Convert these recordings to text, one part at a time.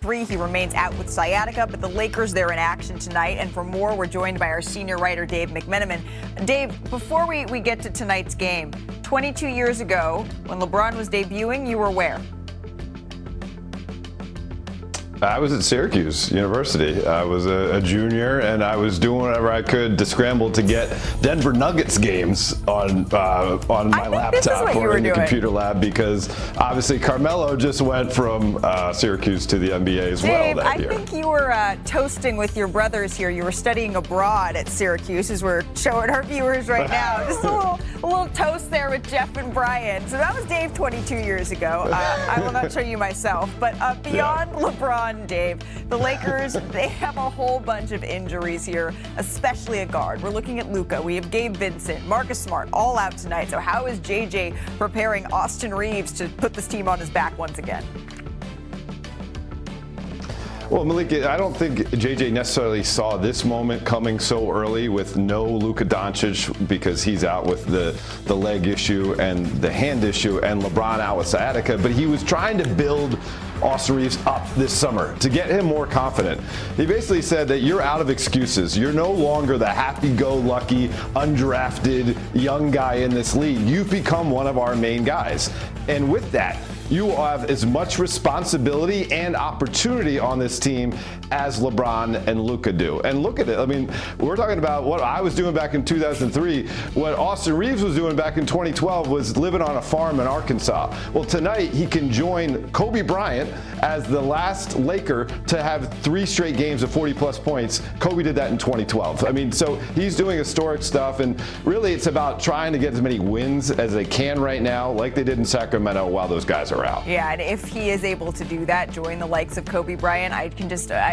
2023. He remains out with sciatica, but the Lakers, they're in action tonight. And for more, we're joined by our senior writer, Dave McMenamin. Dave, before we get to tonight's game, 22 years ago, when LeBron was debuting, you were where? I was at Syracuse University. I was a junior, and I was doing whatever I could to scramble to get Denver Nuggets games on my laptop or in the computer lab, because obviously Carmelo just went from Syracuse to the NBA as well that year. I think you were toasting with your brothers here. You were studying abroad at Syracuse, as we're showing our viewers right now. Just a little toast there with Jeff and Brian. So that was Dave 22 years ago. I will not show you myself. But beyond LeBron, Dave, the Lakers, they have a whole bunch of injuries here, especially a guard. We're looking at Luka. We have Gabe Vincent, Marcus Smart, all out tonight. So how is JJ preparing Austin Reeves to put this team on his back once again? Well, Malika, I don't think JJ necessarily saw this moment coming so early with no Luka Doncic, because he's out with the leg issue and the hand issue, and LeBron out with sciatica. But he was trying to build Austin Reeves up this summer to get him more confident. He basically said that you're out of excuses. You're no longer the happy-go-lucky, undrafted young guy in this league. You've become one of our main guys. And with that, you have as much responsibility and opportunity on this team as LeBron and Luka do. And look at it. I mean, we're talking about what I was doing back in 2003. What Austin Reeves was doing back in 2012 was living on a farm in Arkansas. Well, tonight he can join Kobe Bryant as the last Laker to have 3 straight games of 40-plus points. Kobe did that in 2012. I mean, so he's doing historic stuff, and really it's about trying to get as many wins as they can right now, like they did in Sacramento, while those guys are out. Yeah, and if he is able to do that, join the likes of Kobe Bryant,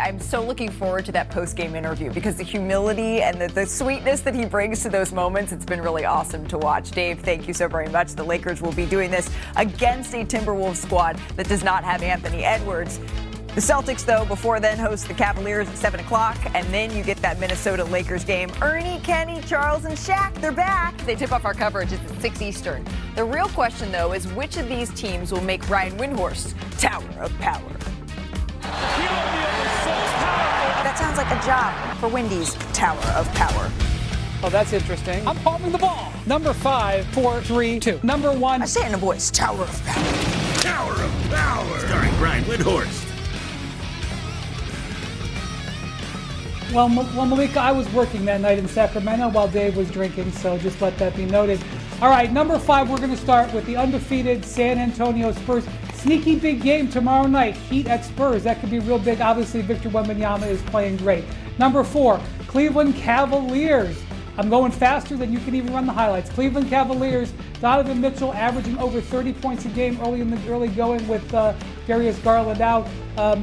I'm so looking forward to that post-game interview, because the humility and the sweetness that he brings to those moments, it's been really awesome to watch. Dave, thank you so very much. The Lakers will be doing this against a Timberwolves squad that does not have Anthony Edwards. The Celtics, though, before then host the Cavaliers at 7 o'clock, and then you get that Minnesota Lakers game. Ernie, Kenny, Charles, and Shaq, they're back. They tip off our coverage. It's at 6 Eastern. The real question, though, is which of these teams will make Brian Windhorst Tower of Power? That sounds like a job for Wendy's Tower of Power. Oh, that's interesting. I'm palming the ball. Number 5, 4, 3, 2. Number 1. I say it in a voice. Tower of Power. Tower of Power. Starring Brian Windhorst. Well, Malika, I was working that night in Sacramento while Dave was drinking, so just let that be noted. All right, number 5, we're going to start with the undefeated San Antonio Spurs. Sneaky big game tomorrow night, Heat at Spurs. That could be real big. Obviously, Victor Wembanyama is playing great. Number 4, Cleveland Cavaliers. I'm going faster than you can even run the highlights. Cleveland Cavaliers, Donovan Mitchell averaging over 30 points a game early going with Darius Garland out.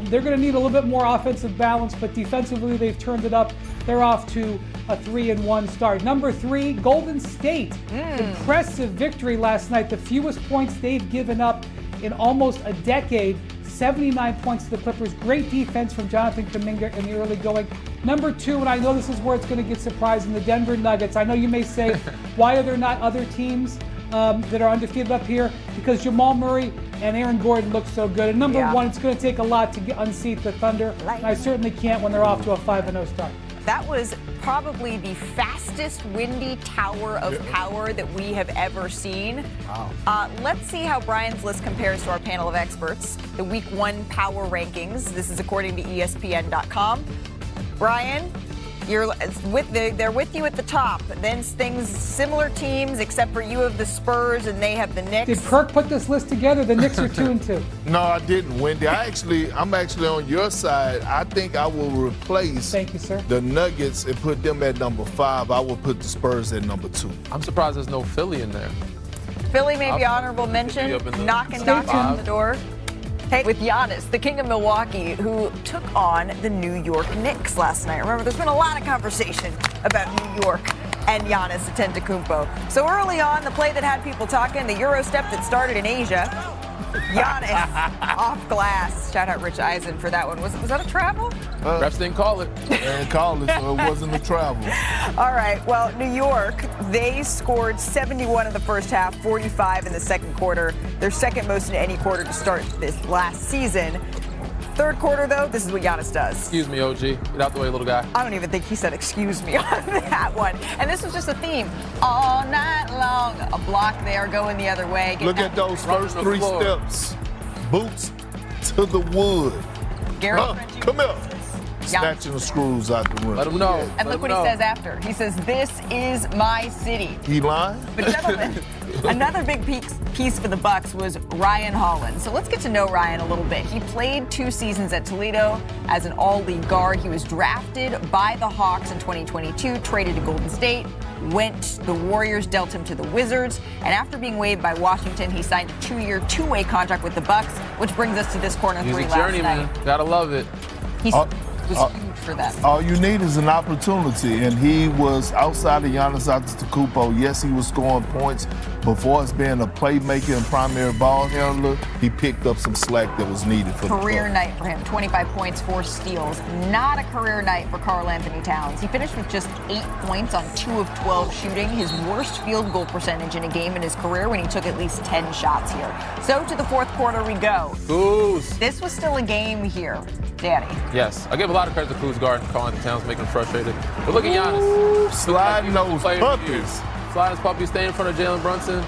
They're going to need a little bit more offensive balance, but defensively they've turned it up. They're off to a 3-1 start. Number 3, Golden State. Impressive victory last night. The fewest points they've given up in almost a decade. 79 points to the Clippers. Great defense from Jonathan Kuminga in the early going. Number 2, and I know this is where it's going to get surprising, the Denver Nuggets. I know you may say, why are there not other teams that are undefeated up here? Because Jamal Murray and Aaron Gordon look so good. And number 1, it's going to take a lot to unseat the Thunder. And I certainly can't when they're off to a 5-0 start. That was probably the fastest windy tower of power that we have ever seen. Wow. Let's see how Brian's list compares to our panel of experts. The Week 1 power rankings. This is according to ESPN.com. Brian, they're with you at the top. Then things, similar teams, except for you have the Spurs and they have the Knicks. Did Kirk put this list together? The Knicks are 2-2. No, I didn't, Wendy. I'm actually on your side. I think I will replace Thank you, sir. the Nuggets and put them at number 5. I will put the Spurs at number 2. I'm surprised there's no Philly in there. Philly may be honorable mention, knocking on the door. Hey, with Giannis, the king of Milwaukee, who took on the New York Knicks last night. Remember, there's been a lot of conversation about New York and Giannis Antetokounmpo. So early on, the play that had people talking, the Euro step that started in Asia, Giannis off glass. Shout out Rich Eisen for that one. Was that a travel? Refs didn't call it. They didn't call it, so it wasn't a travel. All right, well, New York, they scored 71 in the first half, 45 in the second quarter. Their second most in any quarter to start this last season. Third quarter, though, this is what Giannis does. Excuse me, OG. Get out the way, little guy. I don't even think he said excuse me on that one. And this was just a theme all night long. A block there going the other way. Look at those first 3 steps. Boots to the wood. Gary, come here. Snatching the screws out the rim. Let him know. And look what he says after. He says, "This is my city." He lying? But gentlemen, another big piece for the Bucks was Ryan Holland. So let's get to know Ryan a little bit. He played 2 seasons at Toledo as an all-league guard. He was drafted by the Hawks in 2022, traded to Golden State, the Warriors dealt him to the Wizards, and after being waived by Washington, he signed a 2-year, 2-way contract with the Bucks, which brings us to this corner 3 He's a last journeyman. night. Gotta love it. He was huge for them. All you need is an opportunity, and he was outside of Giannis Antetokounmpo. Yes, he was scoring points. Before us being a playmaker and primary ball handler, he picked up some slack that was needed for the Career club. night for him, 25 points, 4 steals. Not a career night for Karl Anthony Towns. He finished with just 8 points on 2 of 12 shooting, his worst field goal percentage in a game in his career when he took at least 10 shots here. So to the fourth quarter we go. Kuz. This was still a game here, Danny. Yes, I give a lot of credit to Kuz guard and Karl Anthony Towns, making him frustrated. But look at Giannis. Sliding those puppies. Sliding his puppies, staying in front of Jalen Brunson.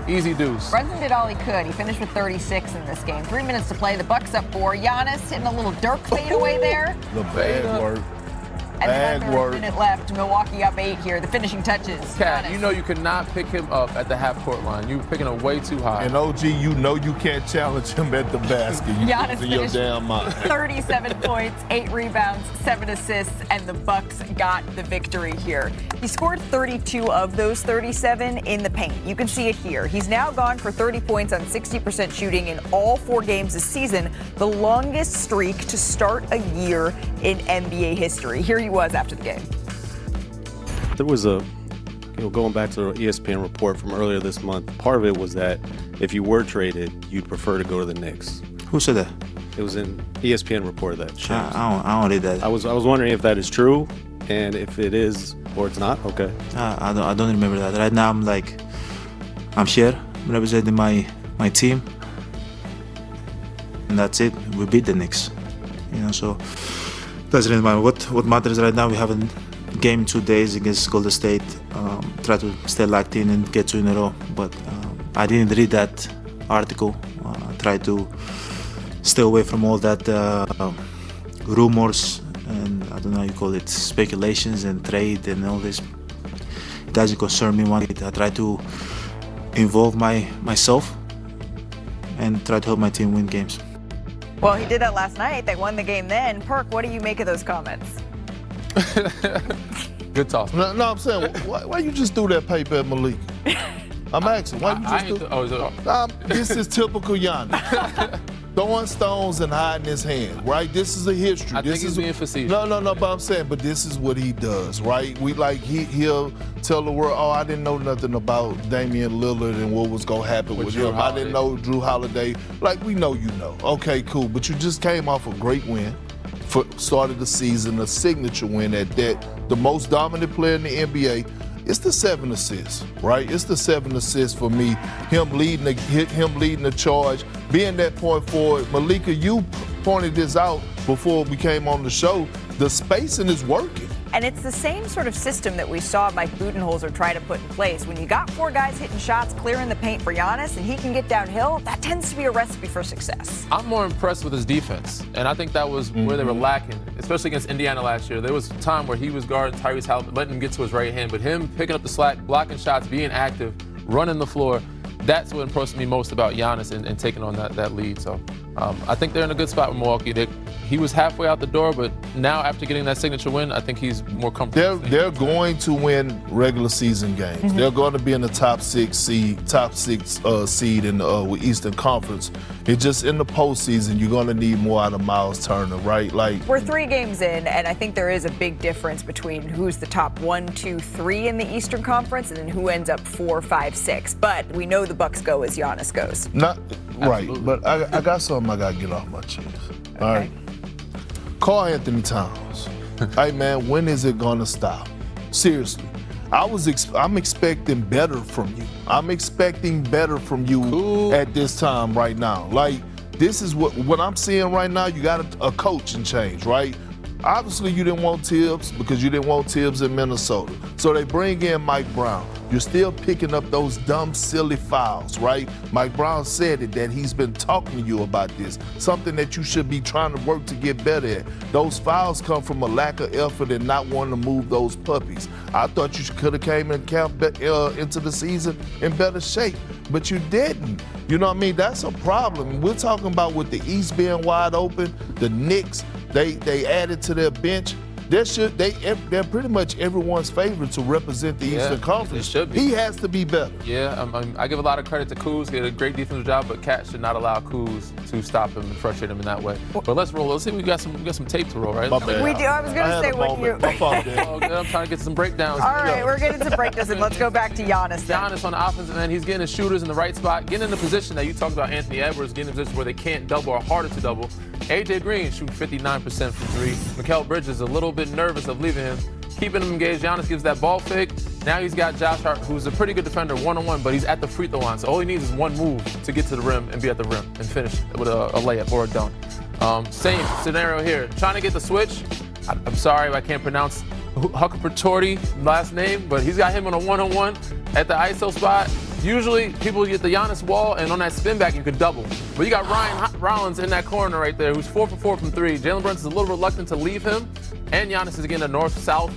Easy deuce. Brunson did all he could. He finished with 36 in this game. 3 minutes to play. The Bucks up 4. Giannis hitting a little Dirk fadeaway there. The bad work. And then Bad under work. a minute left. Milwaukee up 8 here. The finishing touches. Cat, Giannis. you know you could not pick him up at the half-court line. You were picking him way too high. And OG, you know you can't challenge him at the basket. You Giannis losing your finished damn mind. 37 points, 8 rebounds, 7 assists, and the Bucks got the victory here. He scored 32 of those 37 in the paint. You can see it here. He's now gone for 30 points on 60% shooting in all 4 games this season, the longest streak to start a year in NBA history. Here he was after the game. There was going back to the ESPN report from earlier this month, part of it was that if you were traded, you'd prefer to go to the Knicks. Who said that? It was an ESPN report that changed. I don't read that. I was wondering if that is true, and if it is or it's not. Okay. I don't remember that. Right now I'm here representing my team, and that's it. We beat the Knicks, so doesn't really matter. What matters right now, we have a game 2 days against Golden State. Try to stay locked in and get 2 in a row. But I didn't read that article. Try to stay away from all that rumors and I don't know how you call it, speculations and trade and all this. It doesn't concern me one bit. I try to involve myself and try to help my team win games. Well, he did that last night. They won the game then. Perk, what do you make of those comments? Good talk. No, I'm saying, why you just do that paper at Malik? I'm asking, why you just do this is typical Giannis. Throwing stones and hiding his hand, right? This is a history. I think he's being facetious. No, but I'm saying, but this is what he does, right? He'll tell the world, I didn't know nothing about Damian Lillard and what was going to happen with him. I didn't know Drew Holiday. Like, we know you know. Okay, cool. But you just came off a great win. Started the season, a signature win at that. The most dominant player in the NBA. It's the 7 assists, right? It's the 7 assists for me. Him leading the charge, being that point forward. Malika, you pointed this out before we came on the show. The spacing is working. And it's the same sort of system that we saw Mike Budenholzer try to put in place. When you got 4 guys hitting shots, clearing the paint for Giannis, and he can get downhill, that tends to be a recipe for success. I'm more impressed with his defense, and I think that was where they were lacking, especially against Indiana last year. There was a time where he was guarding Tyrese Halliburton, letting him get to his right hand, but him picking up the slack, blocking shots, being active, running the floor, that's what impressed me most about Giannis and taking on that lead. So I think they're in a good spot with Milwaukee. He was halfway out the door, but now after getting that signature win, I think he's more comfortable. They're going to win regular season games. They're going to be in the top six seed in the Eastern Conference. It's just in the postseason, you're going to need more out of Miles Turner, right? Like, we're 3 games in, and I think there is a big difference between who's the top 1, 2, 3 in the Eastern Conference, and then who ends up 4, 5, 6. But we know the Bucks go as Giannis goes. Not right, but I got something I got to get off my chest. All right. Karl Anthony Towns. Hey, man, when is it going to stop? Seriously. I'm expecting better from you. I'm expecting better from you at this time right now. Like, this is what I'm seeing right now. You got a coaching change, right? Obviously, you didn't want Tibbs because you didn't want Tibbs in Minnesota. So they bring in Mike Brown. You're still picking up those dumb, silly fouls, right? Mike Brown said it, that he's been talking to you about this, something that you should be trying to work to get better at. Those fouls come from a lack of effort and not wanting to move those puppies. I thought you could have came in camp into the season in better shape, but you didn't. You know what I mean? That's a problem. We're talking about with the East being wide open, the Knicks, they added to their bench. They're pretty much everyone's favorite to represent the Eastern Conference. It should be. He has to be better. Yeah, I give a lot of credit to Kuz. He did a great defensive job, but Cat should not allow Kuz to stop him and frustrate him in that way. But let's roll. Let's see. We got some tape to roll, right? My bad. We do. I was going to say what you. Oh, good. I'm trying to get some breakdowns. All right, we're getting some breakdowns, and let's go back to Giannis then. Giannis on the offensive end, he's getting his shooters in the right spot, getting in the position that you talked about. Anthony Edwards getting in the position where they can't double or harder to double. AJ Green shooting 59% from three. Mikal Bridges a little bit nervous of leaving him, keeping him engaged. Giannis gives that ball fake. Now he's got Josh Hart, who's a pretty good defender one-on-one, but he's at the free throw line. So all he needs is one move to get to the rim and be at the rim and finish with a layup or a dunk. Same scenario here. Trying to get the switch. I'm sorry if I can't pronounce Huckapertorti last name, but he's got him on a one-on-one at the ISO spot. Usually people get the Giannis wall, and on that spin back you could double. But you got Ryan Rollins in that corner right there, who's 4 for 4 from three. Jalen Brunson's a little reluctant to leave him, and Giannis is getting a north-south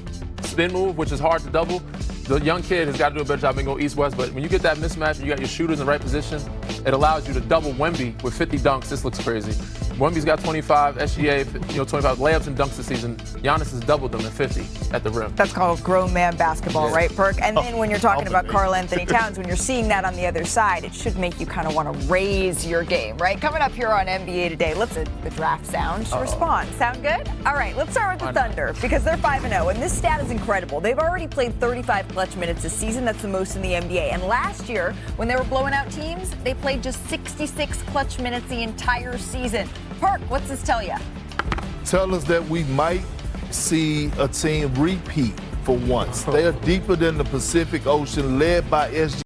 spin move, which is hard to double. The young kid has got to do a better job and go east-west, but when you get that mismatch and you got your shooters in the right position, it allows you to double Wemby with 50 dunks. This looks crazy. Wemby's got 25, SGA, 25 layups and dunks this season. Giannis has doubled them at 50 at the rim. That's called grown man basketball, right, Perk? And then when you're talking about Karl Anthony Towns, when you're seeing that on the other side, it should make you kind of want to raise your game, right? Coming up here on NBA Today, let's the draft sound to respond. Sound good? All right, let's start with the Thunder because they're 5-0, and this stat is incredible. They've already played 35 clutch minutes this season. That's the most in the NBA. And last year, when they were blowing out teams, they played just 66 clutch minutes the entire season. Perk, what's this tell you? Tell us that we might see a team repeat for once. They are deeper than the Pacific Ocean, led by SG.